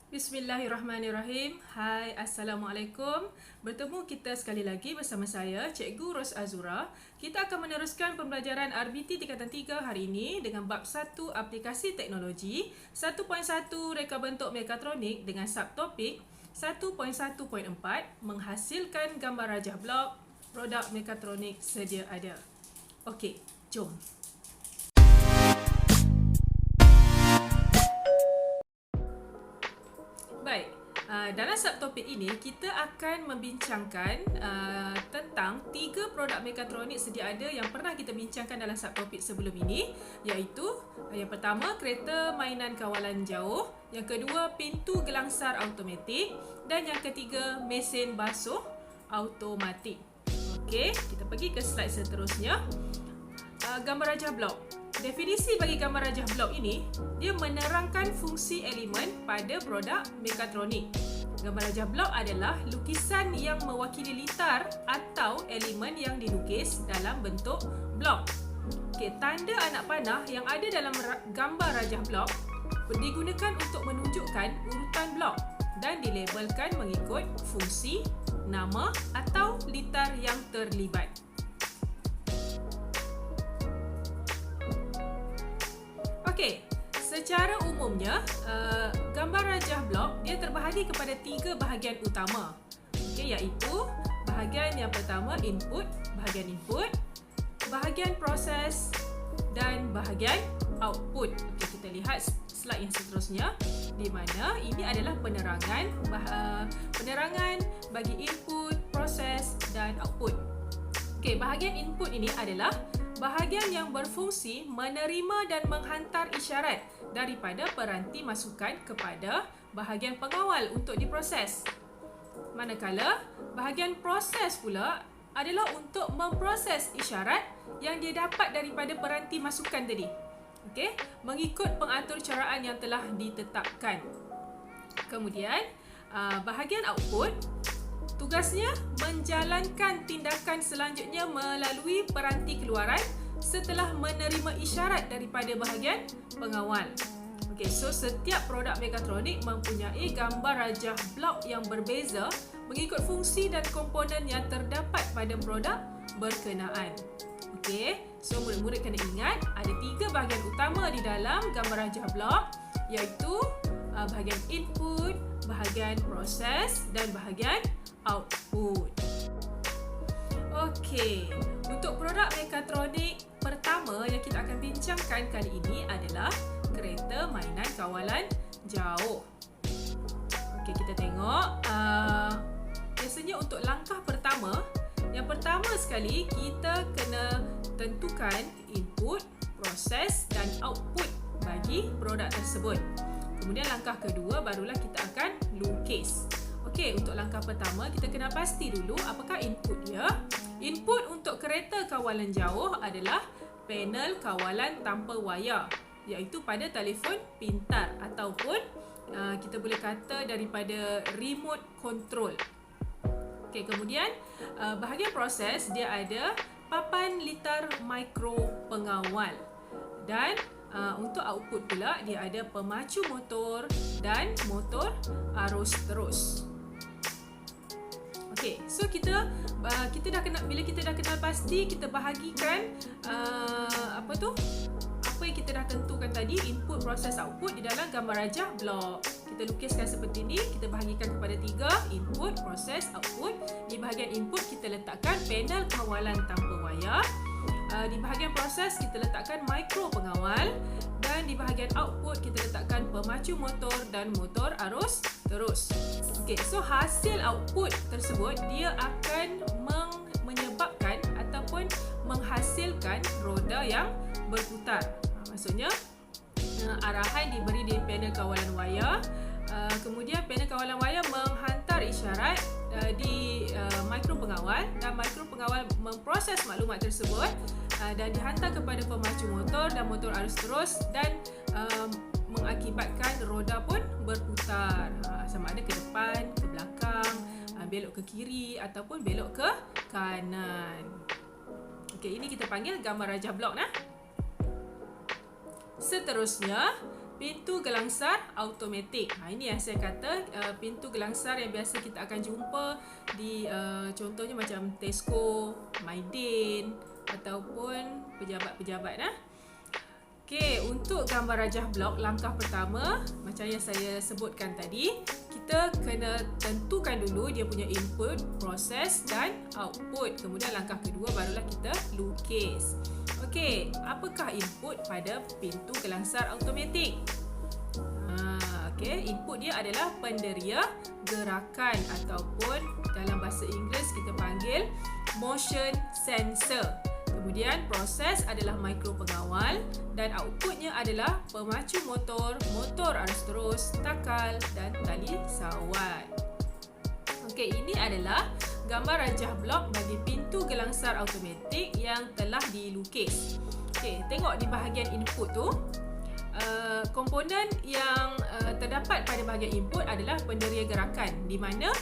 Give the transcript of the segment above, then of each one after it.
Bismillahirrahmanirrahim. Hai, Assalamualaikum. Bertemu kita sekali lagi bersama saya, Cikgu Ros Azura. Kita akan meneruskan pembelajaran RBT tingkatan 3 hari ini dengan bab 1 aplikasi teknologi, 1.1 reka bentuk mekatronik dengan subtopik 1.1.4 menghasilkan gambar rajah blok produk mekatronik sedia ada. Okey, jom. Baik, dalam subtopik ini kita akan membincangkan tentang 3 produk mekatronik sedia ada yang pernah kita bincangkan dalam subtopik sebelum ini, iaitu yang pertama kereta mainan kawalan jauh, yang kedua pintu gelangsar automatik dan yang ketiga mesin basuh automatik. Okey, kita pergi ke slide seterusnya. Gambar rajah blok. Definisi bagi gambar rajah blok ini, dia menerangkan fungsi elemen pada produk mekatronik. Gambar rajah blok adalah lukisan yang mewakili litar atau elemen yang dilukis dalam bentuk blok. Okey, tanda anak panah yang ada dalam gambar rajah blok digunakan untuk menunjukkan urutan blok dan dilabelkan mengikut fungsi, nama atau litar yang terlibat. Okey, secara umumnya gambar rajah blok dia terbahagi kepada 3 bahagian utama. Okey, iaitu bahagian yang pertama input, bahagian proses dan bahagian output. Okey, kita lihat slide yang seterusnya di mana ini adalah penerangan bagi input, proses dan output. Okey, bahagian input ini adalah bahagian yang berfungsi menerima dan menghantar isyarat daripada peranti masukan kepada bahagian pengawal untuk diproses. Manakala bahagian proses pula adalah untuk memproses isyarat yang dia dapat daripada peranti masukan tadi. Okey, mengikut pengaturcaraan yang telah ditetapkan. Kemudian, bahagian output tugasnya menjalankan tindakan selanjutnya melalui peranti keluaran setelah menerima isyarat daripada bahagian pengawal. Okey, so setiap produk mekatronik mempunyai gambar rajah blok yang berbeza mengikut fungsi dan komponen yang terdapat pada produk berkenaan. Okey, so murid-murid kena ingat ada 3 bahagian utama di dalam gambar rajah blok, iaitu bahagian input, bahagian proses dan bahagian output. Okey, untuk produk mekatronik pertama yang kita akan bincangkan kali ini adalah kereta mainan kawalan jauh. Okey, kita tengok biasanya untuk langkah pertama, yang pertama sekali kita kena tentukan input, proses dan output bagi produk tersebut. Kemudian langkah kedua barulah kita akan lukis. Okey, untuk langkah pertama kita kena pasti dulu apakah input dia. Input untuk kereta kawalan jauh adalah panel kawalan tanpa wayar, iaitu pada telefon pintar ataupun kita boleh kata daripada remote control. Okey, kemudian bahagian proses dia ada papan litar mikro pengawal dan untuk output pula dia ada pemacu motor dan motor arus terus. Okey, so kita dah kenal, bila kita dah kenal pasti, kita bahagikan apa yang kita dah tentukan tadi, input, proses, output di dalam gambar rajah blok. Kita lukiskan seperti ini, kita bahagikan kepada 3, input, proses, output. Di bahagian input kita letakkan panel kawalan tanpa wayar. Di bahagian proses kita letakkan mikro pengawal dan di bahagian output kita letakkan pemacu motor dan motor arus terus. Okey, so hasil output tersebut dia akan menyebabkan ataupun menghasilkan roda yang berputar. Maksudnya arahan diberi di panel kawalan wayar. Kemudian panel kawalan wayar menghantar isyarat di mikro pengawal dan mikro pengawal memproses maklumat tersebut dan dihantar kepada pemacu motor dan motor arus terus dan mengakibatkan roda pun berputar, sama ada ke depan, ke belakang, belok ke kiri ataupun belok ke kanan. Okey, ini kita panggil gambar rajah blok nah. Seterusnya, pintu gelangsar automatik. Ini yang saya kata pintu gelangsar yang biasa kita akan jumpa di contohnya macam Tesco, Mydin ataupun pejabat-pejabat. Okey, untuk gambar rajah blok, langkah pertama macam yang saya sebutkan tadi, kita kena tentukan dulu dia punya input, proses dan output. Kemudian langkah kedua barulah kita lukis. Okey, apakah input pada pintu gelangsar automatik? Okey, input dia adalah penderia gerakan ataupun dalam bahasa Inggeris kita panggil motion sensor. Kemudian proses adalah mikropengawal dan outputnya adalah pemacu motor, motor arus terus, takal dan tali sawat. Okey, ini adalah gambar rajah blok bagi pintu gelangsar automatik yang telah dilukis. Okey, tengok di bahagian input tu. Komponen yang terdapat pada bahagian input adalah penderia gerakan, di mana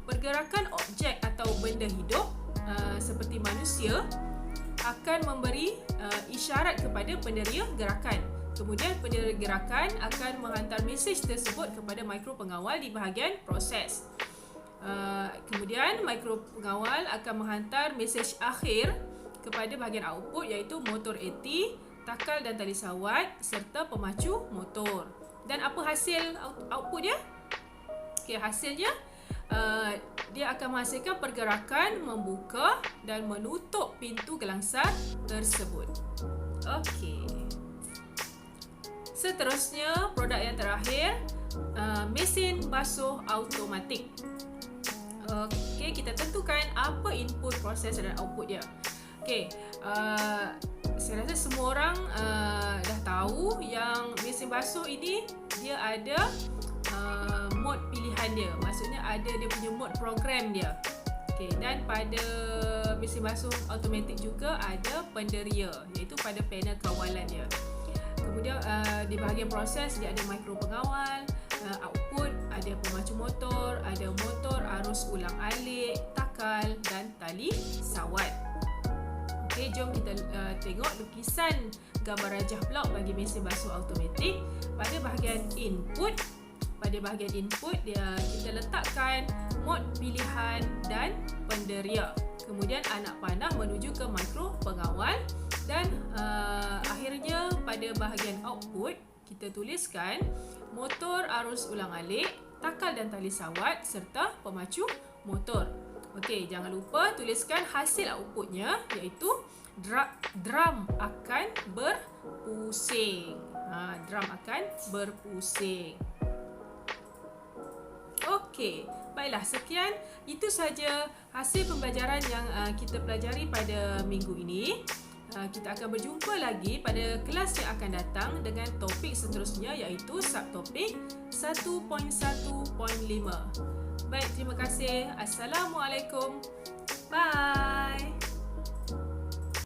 pergerakan objek atau benda hidup seperti manusia akan memberi isyarat kepada penderia gerakan. Kemudian penderia gerakan akan menghantar mesej tersebut kepada mikropengawal di bahagian proses. Kemudian mikropengawal akan menghantar mesej akhir kepada bahagian output, iaitu motor AT, takal dan tali sawat serta pemacu motor. Dan apa hasil output dia? Okey, hasilnya dia akan menghasilkan pergerakan membuka dan menutup pintu gelangsar tersebut. Okey. Seterusnya, produk yang terakhir, mesin basuh automatik. Okey, kita tentukan apa input, proses dan output dia. Okey, saya rasa semua orang dah tahu yang mesin basuh ini dia ada mode pilihan dia. Maksudnya ada dia punya mode program dia. Okey, dan pada mesin basuh automatik juga ada penderia, iaitu pada panel kawalan dia. Kemudian di bahagian proses dia ada mikropengawal, output ada pemacu motor, ada motor arus ulang-alik, takal dan tali sawat. Okey, jom kita tengok lukisan gambar rajah blok bagi mesin basuh automatik. Pada bahagian input, kita letakkan mod pilihan dan penderia. Kemudian anak panah menuju ke mikropengawal dan akhirnya pada bahagian output kita tuliskan motor arus ulang-alik, takal dan tali sawat serta pemacu motor. Okey, jangan lupa tuliskan hasil outputnya, iaitu drum akan berpusing. Drum akan berpusing. Okey, baiklah, sekian itu saja hasil pembelajaran yang kita pelajari pada minggu ini. Kita akan berjumpa lagi pada kelas yang akan datang dengan topik seterusnya, iaitu subtopik 1.1.5. Baik, terima kasih. Assalamualaikum. Bye.